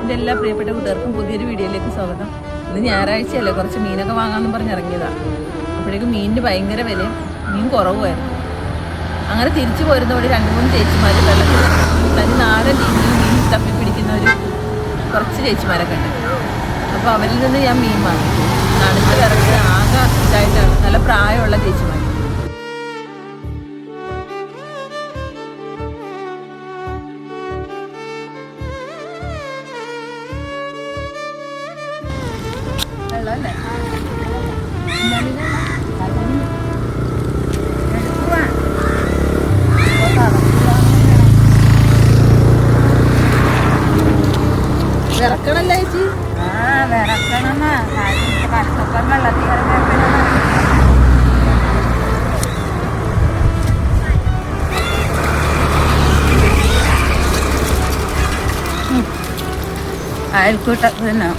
എൻ്റെ എല്ലാ പ്രിയപ്പെട്ട കൂട്ടുകാർക്കും പുതിയൊരു വീഡിയോയിലേക്ക് സ്വാഗതം. ഇന്ന് ഞായറാഴ്ചയല്ലേ, കുറച്ച് മീനൊക്കെ വാങ്ങാമെന്ന് പറഞ്ഞിറങ്ങിയതാണ്. അപ്പോഴേക്കും മീനിന് ഭയങ്കര വിലയും മീൻ കുറവുമായിരുന്നു. അങ്ങനെ തിരിച്ചു പോരുന്ന വഴി 2-3 ചേച്ചിമാർ വെള്ളത്തിൽ തനി നാടൻ രീതിയിൽ മീൻ തപ്പി പിടിക്കുന്ന കുറച്ച് ചേച്ചിമാരൊക്കെ ഉണ്ട്. അപ്പോൾ അവരിൽ നിന്ന് ഞാൻ മീൻ വാങ്ങി. തണുത്ത് വിറച്ച് ആകെ ഇതായിട്ടാണ്, നല്ല പ്രായമുള്ള ചേച്ചിമാർ. വെള്ളമല്ലേ വിറക്കണല്ലേ ചേച്ചി? വിറക്കണം. കഷ്ടപ്പം വെള്ളത്തിൽ അയൽക്കൂട്ടത്തിന്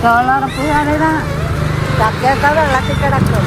തൊഴിലുറപ്പുകാരുടെ ചക്കയൊക്കെ വെള്ളത്തിൽ കിടക്കും.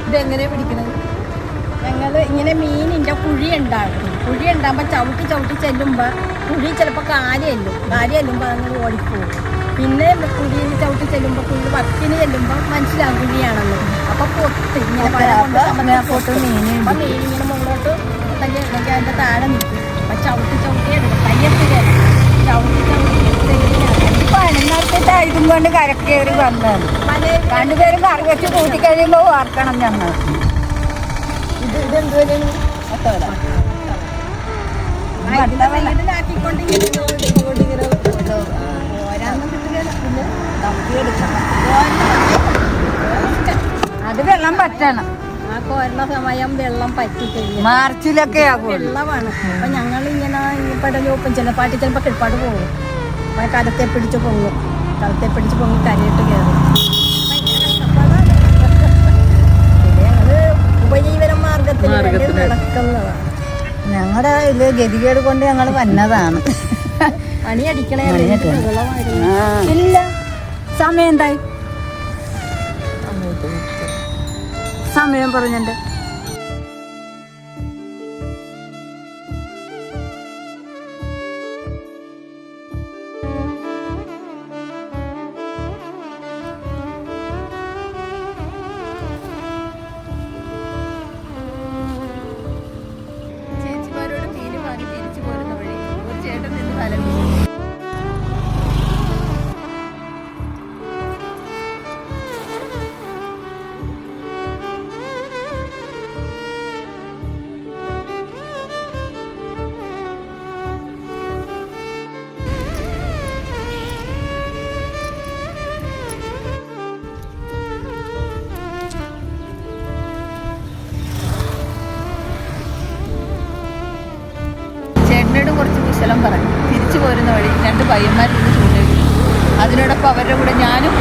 ഇതെങ്ങനെയാ പിടിക്കണത്? ഞങ്ങൾ ഇങ്ങനെ മീനിൻ്റെ കുഴി ഉണ്ടാകും. കുഴി ഉണ്ടാകുമ്പോൾ ചവിട്ടി ചെല്ലുമ്പോൾ കുഴി ചിലപ്പോൾ കാല് ചെല്ലുമ്പോൾ അങ്ങനെ ഓടിപ്പോകും. പിന്നെ കുഴിയിൽ ചവിട്ടി ചെല്ലുമ്പോൾ കുഴി വക്കിന് ചെല്ലുമ്പോൾ മനസ്സിലാകും കുഴിയാണെന്ന്. അപ്പോൾ പൊട്ട് ഇങ്ങനെ മീൻ ഇങ്ങനെ മുകളിലോട്ട് ഉണ്ടെങ്കിൽ അതിൻ്റെ താഴെ നിൽക്കും. അപ്പം ചവിട്ടി എടുക്കും. കയ്യെത്തില്ല ഇതും കൊണ്ട് കരക്കേറി വന്നത്. രണ്ടുപേരും കറി വെച്ച് കൂട്ടി കഴിയുമ്പോൾ ഓർക്കണം ഞങ്ങൾ. അത് വെള്ളം പറ്റണം. ആ കോരണ സമയം വെള്ളം പറ്റിക്കഴിഞ്ഞു മാർച്ചിലൊക്കെ വെള്ളമാണ്. അപ്പൊ ഞങ്ങൾ ഇങ്ങനെ പെടലൊപ്പം ചിലപ്പാട്ടി ചിലപ്പോൾ കിടപ്പാട് പോകും. കലത്തെ പിടിച്ച് പൊങ്ങി കരയിട്ട് കയറും. ഞങ്ങള് ഉപജീവന മാർഗത്തിൽ നടക്കുന്നതാണ്. ഞങ്ങളുടെ ഇത് ഗതികേട് കൊണ്ട് ഞങ്ങൾ വന്നതാണ്. പണിയടിക്കണേ ഇല്ല. സമയം എന്തായി? സമയം പറഞ്ഞിട്ട് ചേച്ചിമാരോട് മീൻ വാങ്ങി തിരിച്ചു പോരുന്ന വഴി ഒരു ചേട്ടൻ നിന്ന് വലം കുറച്ച് കുശലം പറഞ്ഞു. തിരിച്ചു പോരുന്ന വഴി 2 പയ്യന്മാരിൽ നിന്ന് ചൂണ്ടയിട്ടു. അതിനോടൊപ്പം അവരുടെ കൂടെ ഞാനും